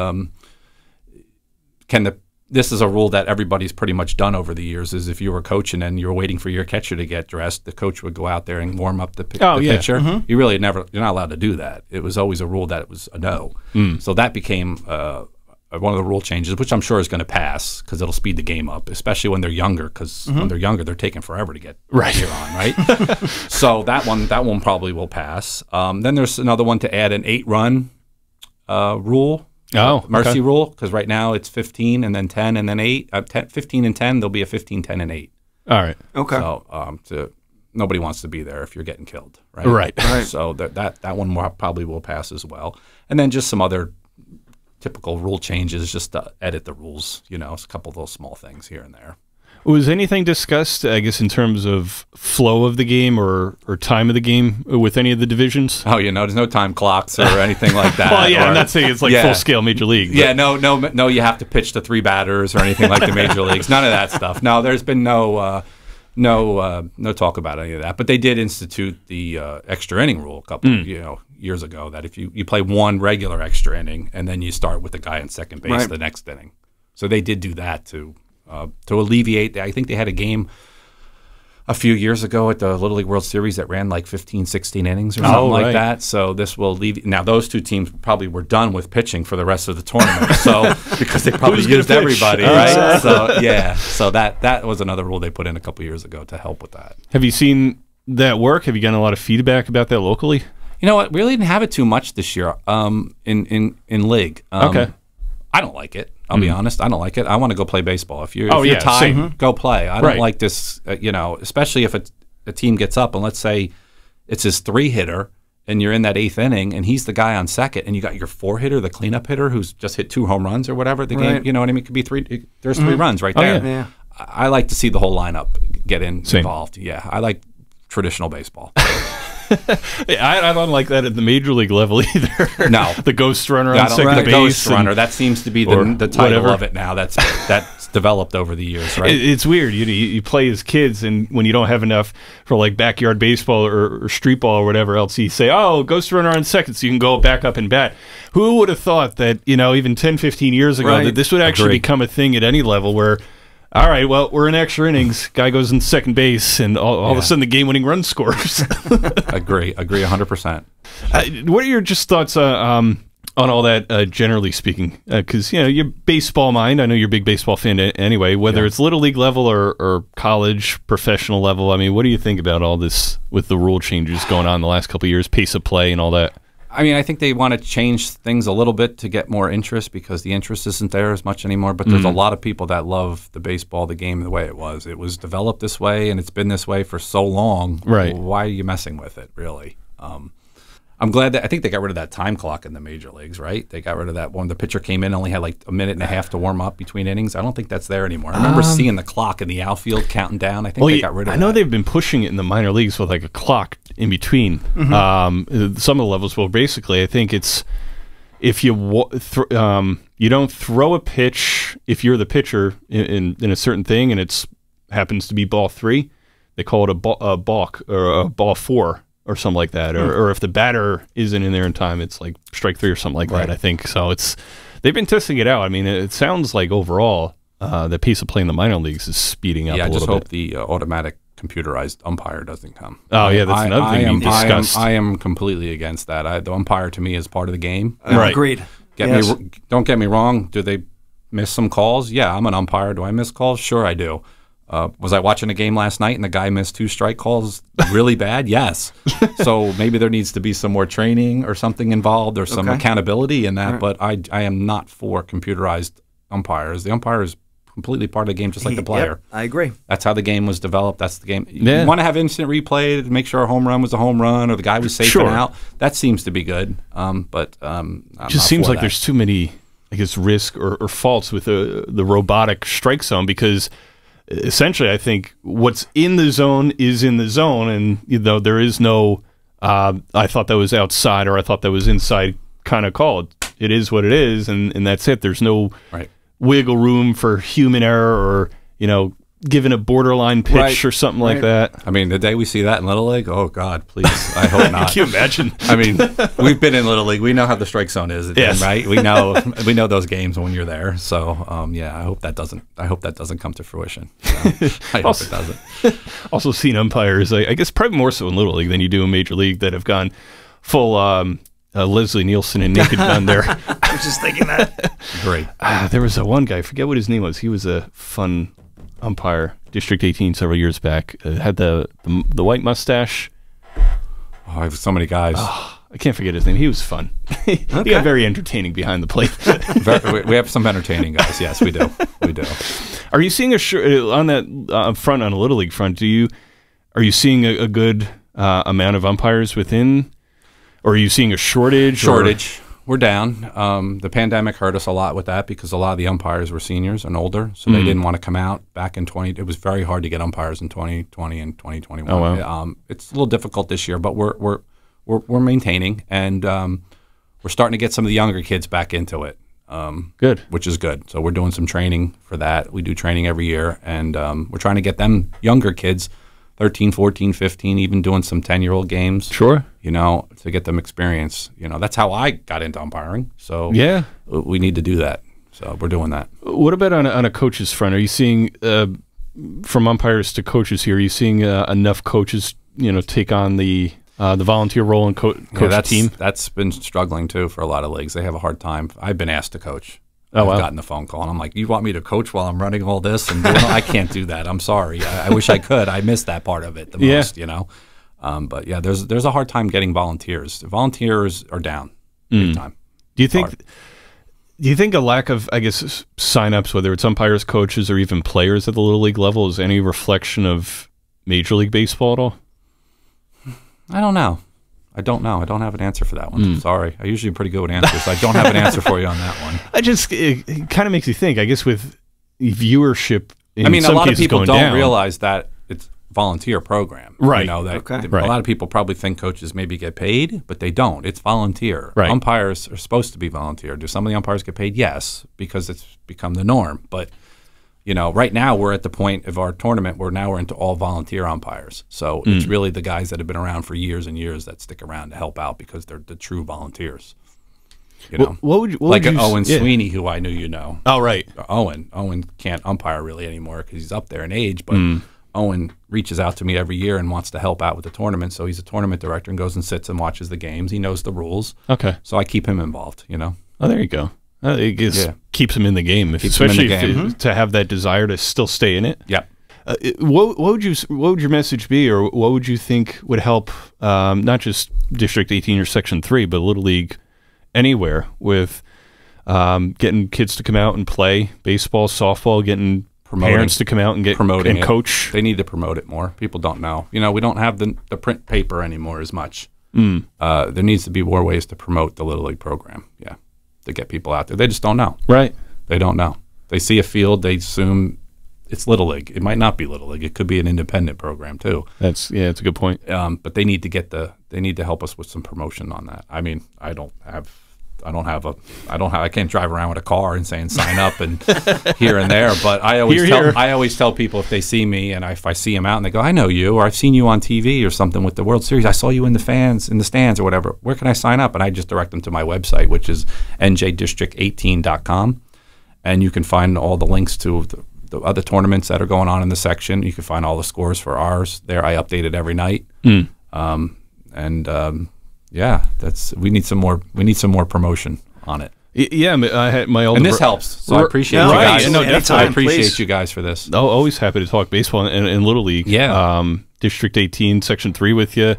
this is a rule that everybody's pretty much done over the years, is if you were coaching and you were waiting for your catcher to get dressed, the coach would go out there and warm up the pitcher. You're not allowed to do that. It was always a rule that it was a no. So that became one of the rule changes, which I'm sure is going to pass because it'll speed the game up, especially when they're younger, because when they're younger, they're taking forever to get here on, right? So that one probably will pass. Then there's another one to add an 8-run rule. Mercy rule, because right now it's 15 and then 10 and then 8. 15 and 10, there'll be a 15, 10, and 8. All right. Okay. So nobody wants to be there if you're getting killed, right? Right. So that one probably will pass as well. And then just some other typical rule changes, just to edit the rules, a couple of those small things here and there. Was anything discussed, I guess, in terms of flow of the game or time of the game with any of the divisions? Oh, there's no time clocks or anything like that. Well, yeah, I'm not saying it's like full-scale Major League. Yeah, no, you have to pitch to 3 batters or anything like the Major Leagues. None of that stuff. No, there's been no talk about any of that. But they did institute the extra inning rule a couple years ago, that if you play one regular extra inning and then you start with the guy in second base the next inning. So they did do that to alleviate. I think they had a game a few years ago at the Little League World Series that ran like 15, 16 innings or something like that. So this will alleviate. Now, those two teams probably were done with pitching for the rest of the tournament, so because they probably used everybody, right? So that was another rule they put in a couple years ago to help with that. Have you seen that work? Have you gotten a lot of feedback about that locally? You know what? We really didn't have it too much this year in league. Okay. I don't like it. I'll be honest. I don't like it. I want to go play baseball. If you're tied, go play. I don't like this, especially if a team gets up and let's say it's his 3-hitter and you're in that 8th inning and he's the guy on second and you got your 4-hitter, the cleanup hitter who's just hit 2 home runs or whatever. The game, you know what I mean? It could be 3. There's 3 runs right there. Yeah. I like to see the whole lineup get involved. Yeah, I like traditional baseball. I don't like that at the major league level either. No, the ghost runner on second base. The ghost runner. That seems to be the title whatever. of it now. That's developed over the years, right? It's weird. You play as kids, and when you don't have enough for like backyard baseball or street ball or whatever else, you say, "Oh, ghost runner on second," so you can go back up and bat. Who would have thought that even 10, 15 years ago that this would actually become a thing at any level where, all right, well, we're in extra innings, guy goes in second base, and all of a sudden the game-winning run scores. Agree 100%. What are your just thoughts on all that, generally speaking? Because, your baseball mind, I know you're a big baseball fan anyway, whether it's Little League level or college, professional level. I mean, what do you think about all this with the rule changes going on the last couple of years, pace of play and all that? I mean, I think they want to change things a little bit to get more interest because the interest isn't there as much anymore. But there's a lot of people that love the baseball, the game, the way it was. It was developed this way, and it's been this way for so long. Right. Why are you messing with it, really? I'm glad that I think they got rid of that time clock in the major leagues, right? They got rid of that when the pitcher came in, only had like a minute and a half to warm up between innings. I don't think that's there anymore. I remember seeing the clock in the outfield counting down. I think they got rid of that. I know they've been pushing it in the minor leagues with like a clock in between some of the levels. Well, basically, I think it's if you you don't throw a pitch if you're the pitcher in a certain thing, and it's happens to be ball 3, they call it a balk or a ball 4. Or something like that, or if the batter isn't in there in time, it's like strike 3 or something like that. I think so. They've been testing it out. I mean, it sounds like overall the pace of play in the minor leagues is speeding up. Yeah, a I just little hope bit. the automatic computerized umpire doesn't come. Oh yeah, that's another thing being discussed. I am completely against that. The umpire to me is part of the game. Right. Agreed. Don't get me wrong. Do they miss some calls? Yeah, I'm an umpire. Do I miss calls? Sure, I do. Was I watching a game last night and the guy missed 2 strike calls really bad? Yes. So maybe there needs to be some more training or something involved or some accountability in that. Right. But I am not for computerized umpires. The umpire is completely part of the game, just like the player. Yep, I agree. That's how the game was developed. That's the game. Yeah. You want to have instant replay to make sure a home run was a home run or the guy was safe and out. That seems to be good. But it just seems like there's too many, I guess, risk or faults with the robotic strike zone because essentially, I think what's in the zone is in the zone, and there is no I thought that was outside or I thought that was inside kind of call. It is what it is, and that's it. There's no wiggle room for human error or given a borderline pitch or something like that. I mean, the day we see that in Little League, oh God, please, I hope not. Can you imagine? I mean, we've been in Little League. We know how the strike zone is, right? We know those games when you're there. So, I hope that doesn't come to fruition. I hope it doesn't. Also, seen umpires, I guess, probably more so in Little League than you do in Major League that have gone full Leslie Nielsen and Naked Gun there. I was just thinking that. Great. There was one guy, I forget what his name was. He was a fun umpire, District 18 several years back. Had the white mustache. Oh, I have so many guys. I can't forget his name. He was fun. He got very entertaining behind the plate. We have some entertaining guys. Yes, we do. We do. Are you seeing on that front, on a Little League front? Are you seeing a good amount of umpires within, or are you seeing a shortage? We're down. The pandemic hurt us a lot with that because a lot of the umpires were seniors and older, so they didn't want to come out back in 20. It was very hard to get umpires in 2020 and 2021. Oh, wow. It's a little difficult this year, but we're maintaining, and we're starting to get some of the younger kids back into it. Good. Which is good. So we're doing some training for that. We do training every year, and we're trying to get them younger kids, 13, 14, 15, even doing some 10-year-old games. Sure. To get them experience. That's how I got into umpiring. So yeah, we need to do that. So we're doing that. What about on a coach's front? Are you seeing, from umpires to coaches here, are you seeing enough coaches, take on the volunteer role and coach a team? That's been struggling, too, for a lot of leagues. They have a hard time. I've been asked to coach. I've gotten the phone call, and I'm like, you want me to coach while I'm running all this? And I can't do that. I'm sorry. I wish I could. I missed that part of it the most, But, yeah, there's a hard time getting volunteers. Volunteers are down big time. Do you think a lack of, I guess, sign-ups, whether it's umpires, coaches, or even players at the Little League level, is any reflection of Major League Baseball at all? I don't know. I don't have an answer for that one. Sorry. I usually am pretty good with answers. I don't have an answer for you on that one. It kind of makes you think, I guess, with viewership in a lot of people don't realize realize that volunteer program. Right. You know, that Okay. a lot of people probably think coaches maybe get paid, but they don't. It's volunteer. Right. Umpires are supposed to be volunteer. Do some of the umpires get paid? Yes, because it's become the norm. But, you know, right now we're at the point of our tournament where now we're into all volunteer umpires. So it's really the guys that have been around for years and years that stick around to help out because they're the true volunteers. You know, what would like you Owen Sweeney, who I knew you know. Oh, right. Owen can't umpire really anymore because he's up there in age, but Owen reaches out to me every year and wants to help out with the tournament. So he's a tournament director and goes and sits and watches the games. He knows the rules. Okay. So I keep him involved, you know. Oh, there you go. It keeps him in the game, especially to have that desire to still stay in it. Yep. What would your message be, or what would you think would help not just District 18 or Section 3, but Little League anywhere with getting kids to come out and play baseball, softball, getting parents to come out and promoting coach? They need to promote it more. People don't know. You know, we don't have the print paper anymore as much. There needs to be more ways to promote the Little League program. Yeah, to get people out there. They just don't know. Right. They don't know. They see a field, they assume it's Little League. It might not be Little League. It could be an independent program too. That's a good point. But they need to they need to help us with some promotion on that. I mean, I can't drive around with a car and saying sign up and here and there. But I always tell people if they see me and if I see them out and they go, I know you, or I've seen you on TV or something with the World Series. I saw you in the stands or whatever. Where can I sign up? And I just direct them to my website, which is njdistrict18.com, and you can find all the links to the other tournaments that are going on in the section. You can find all the scores for ours there. I update it every night. Yeah, we need some more promotion on it. Yeah, I had my older and this helps. So I appreciate you guys. I appreciate you guys for this. Oh, always happy to talk baseball and Little League. Yeah. District 18, Section 3 with you.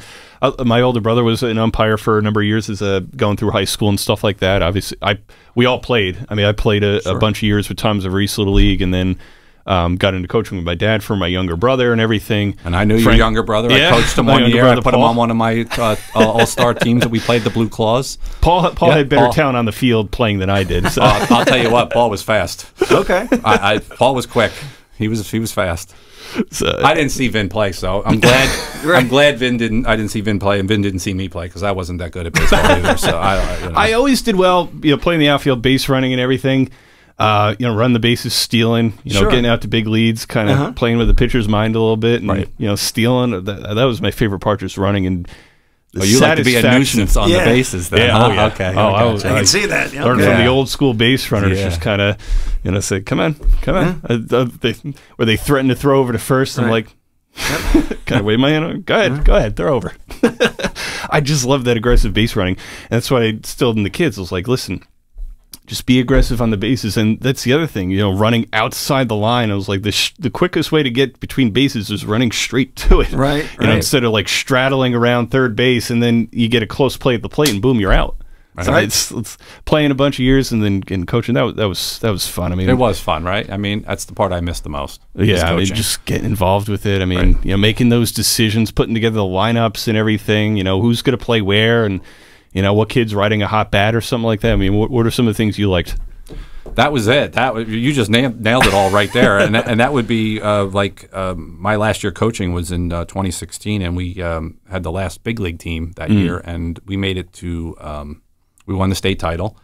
My older brother was an umpire for a number of years as going through high school and stuff like that. Obviously, we all played. I mean, I played a bunch of years with Tom's of Reese Little League, and then got into coaching with my dad for my younger brother and everything. And I knew your younger brother. I coached him 1 year. I put him on one of my all-star teams that we played, the Blue Claws. Paul had better talent on the field playing than I did. So. I'll tell you what, Paul was fast. Okay. Paul was quick. He was fast. So, I didn't see Vin play, so I'm glad. I'm glad Vin didn't. I didn't see Vin play, and Vin didn't see me play because I wasn't that good at baseball either. So I always did well, playing the outfield, base running, and everything. Run the bases, stealing, getting out to big leads, kind of playing with the pitcher's mind a little bit, and stealing. That was my favorite part, just running. And you like to be a nuisance on the bases, then? Yeah. Oh, yeah. Okay. I can see that. Learned from the old school base runners, just kind of, say, "Come on." Where they threaten to throw over to first, I'm like, kind of wave my hand. Go ahead, throw over. I just love that aggressive base running, and that's why I instilled in the kids. I was like, listen. Just be aggressive on the bases, and that's the other thing. Running outside the line. I was like, the quickest way to get between bases is running straight to it. Right. Instead of like straddling around third base, and then you get a close play at the plate, and boom, you're out. Right. So it's playing a bunch of years and then getting coaching. That was fun. I mean, it was fun, right? I mean, that's the part I missed the most. Yeah, I mean, just getting involved with it. I mean, making those decisions, putting together the lineups and everything. Who's going to play where and. What kid's riding a hot bat or something like that? I mean, what are some of the things you liked? That was it. You just nailed it all right there. and that would be my last year coaching was in 2016, and we had the last big league team that year, and we made it to we won the state title.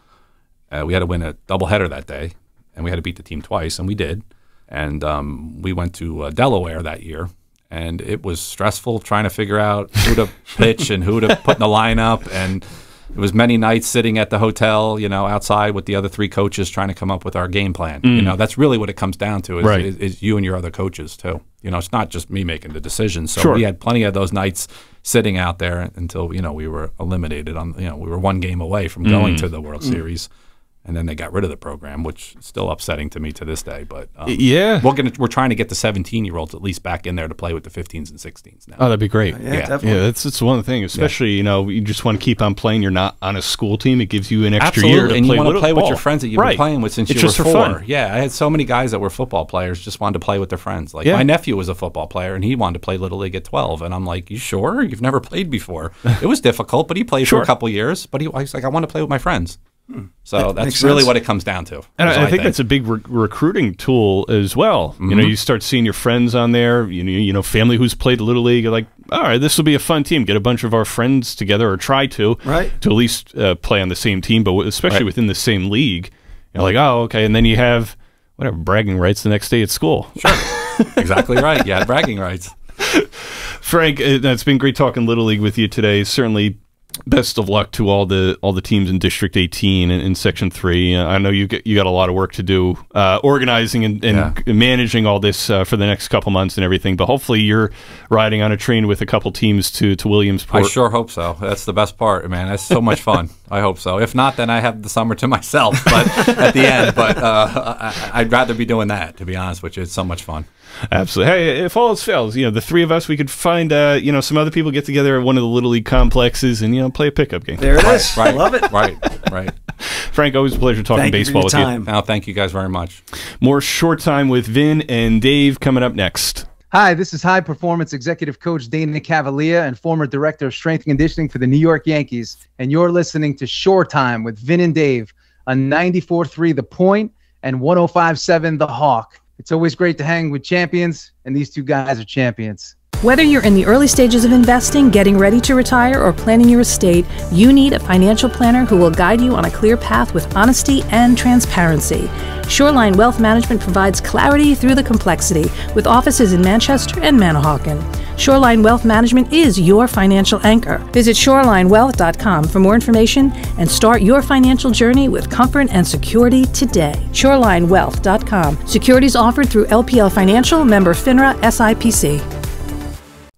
We had to win a doubleheader that day, and we had to beat the team twice, and we did. And we went to Delaware that year. And it was stressful trying to figure out who to pitch and who to put in the lineup. And it was many nights sitting at the hotel, outside with the other three coaches trying to come up with our game plan. That's really what it comes down to is you and your other coaches too. It's not just me making the decisions. So we had plenty of those nights sitting out there until, we were eliminated on, we were one game away from going to the World Series. And then they got rid of the program, which is still upsetting to me to this day. But we're trying to get the 17-year-olds at least back in there to play with the 15s and 16s now. Oh, that'd be great. Definitely. Yeah, that's one thing. Especially you just want to keep on playing. You're not on a school team. It gives you an extra year to and play you want to play ball. with your friends that you've been playing with since you were just 4. For fun. Yeah, I had so many guys that were football players just wanted to play with their friends. Like my nephew was a football player and he wanted to play Little League at 12, and I'm like, you sure? You've never played before? It was difficult, but he played for a couple years. But he's like, I want to play with my friends. So that's really what it comes down to. And I think that's a big recruiting tool as well. You know, you start seeing your friends on there, you know, family who's played Little League. You're like, all right, this will be a fun team. Get a bunch of our friends together, or try to at least play on the same team, but especially within the same league. You're like, oh, okay. And then you have whatever bragging rights the next day at school. Sure. Exactly right. Yeah, bragging rights. Frank, it's been great talking Little League with you today. Certainly, best of luck to all the teams in District 18 and in Section 3. I know you got a lot of work to do, organizing and managing all this for the next couple months and everything. But hopefully, you're riding on a train with a couple teams to Williamsport. I sure hope so. That's the best part, man. That's so much fun. I hope so. If not, then I have the summer to myself. But at the end, I'd rather be doing that. To be honest with you, it's so much fun. Absolutely. Hey, if all else fails, you know, the three of us, we could find, you know, some other people, get together at one of the Little League complexes and, you know, play a pickup game. There it is. I love it. Right. Frank, always a pleasure talking baseball with you. Now, thank you guys very much. More Short Time with Vin and Dave coming up next. Hi, this is high performance executive coach Dana Cavalier and former director of strength and conditioning for the New York Yankees. And you're listening to Short Time with Vin and Dave on 94.3 The Point and 105.7 The Hawk. It's always great to hang with champions, and these two guys are champions. Whether you're in the early stages of investing, getting ready to retire, or planning your estate, you need a financial planner who will guide you on a clear path with honesty and transparency. Shoreline Wealth Management provides clarity through the complexity with offices in Manchester and Manahawkin. Shoreline Wealth Management is your financial anchor. Visit shorelinewealth.com for more information and start your financial journey with comfort and security today. Shorelinewealth.com. Securities offered through LPL Financial, member FINRA, SIPC.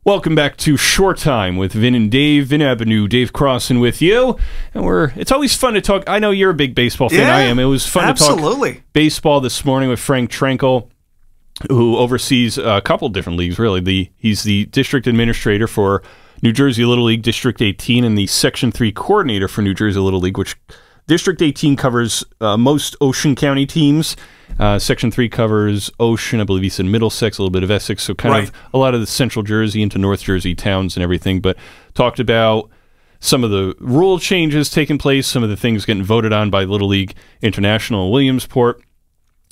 Welcome back to Short Time with Vin and Dave. Vin Avenue, Dave Crossan with you. And it's always fun to talk. I know you're a big baseball fan. I am. It was fun to talk baseball this morning with Frank Trenkle, who oversees a couple different leagues, really. He's the district administrator for New Jersey Little League District 18 and the Section 3 coordinator for New Jersey Little League, which District 18 covers most Ocean County teams. Section 3 covers Ocean, I believe he said Middlesex, a little bit of Essex, so kind of a lot of the Central Jersey into North Jersey towns and everything, but talked about some of the rule changes taking place, some of the things getting voted on by Little League International in Williamsport,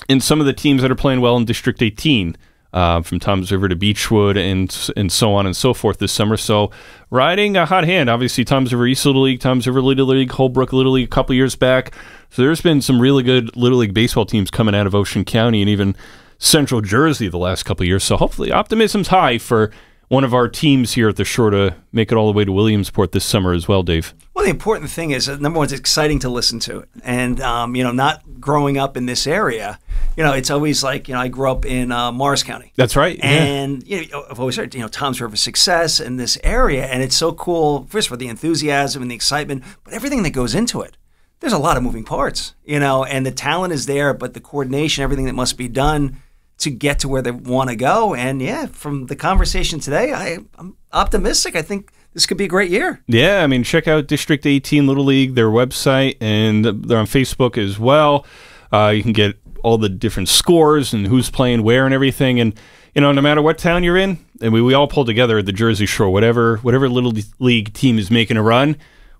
and some of the teams that are playing well in District 18, from Toms River to Beechwood and so on and so forth this summer. So riding a hot hand, obviously Toms River East Little League, Toms River Little League, Holbrook Little League a couple years back. So there's been some really good Little League baseball teams coming out of Ocean County and even Central Jersey the last couple of years. So hopefully optimism's high for one of our teams here at the Shore to make it all the way to Williamsport this summer as well, Dave. Well, the important thing is, number one, it's exciting to listen to it. And, you know, not growing up in this area, you know, it's always like, you know, I grew up in Morris County. That's right. And you know, I've always heard, you know, Toms River success in this area. And it's so cool, first for the enthusiasm and the excitement, but everything that goes into it. There's a lot of moving parts, you know, and the talent is there, but the coordination, everything that must be done to get to where they want to go. And yeah, from the conversation today, I'm optimistic. I think this could be a great year. Yeah, I mean, check out District 18 Little League, their website, and they're on Facebook as well. You can get all the different scores and who's playing where and everything. And, you know, no matter what town you're in, and we all pull together at the Jersey Shore, whatever Little League team is making a run,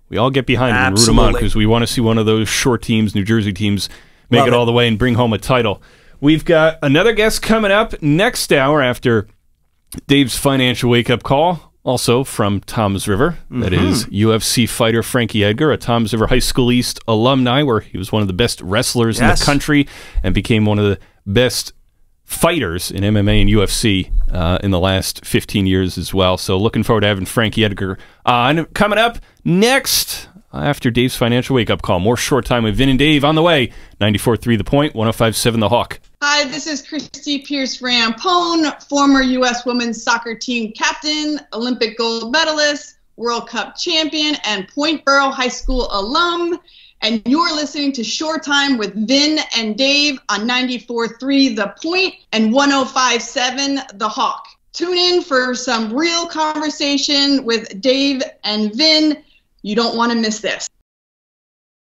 we all get behind them and root them on because we want to see one of those short teams, New Jersey teams, make it all the way and bring home a title. We've got another guest coming up next hour after Dave's financial wake-up call, also from Toms River. That is UFC fighter Frankie Edgar, a Toms River High School East alumni, where he was one of the best wrestlers in the country and became one of the best fighters in MMA and UFC in the last 15 years as well. So looking forward to having Frankie Edgar on. Coming up next after Dave's financial wake-up call. More Short Time with Vin and Dave on the way. 94.3 The Point, 105.7 The Hawk. Hi, this is Christy Pierce-Rampone, former U.S. women's soccer team captain, Olympic gold medalist, World Cup champion, and Point Borough High School alum. And you're listening to Short Time with Vin and Dave on 94.3 The Point and 105.7 The Hawk. Tune in for some real conversation with Dave and Vin. You don't want to miss this.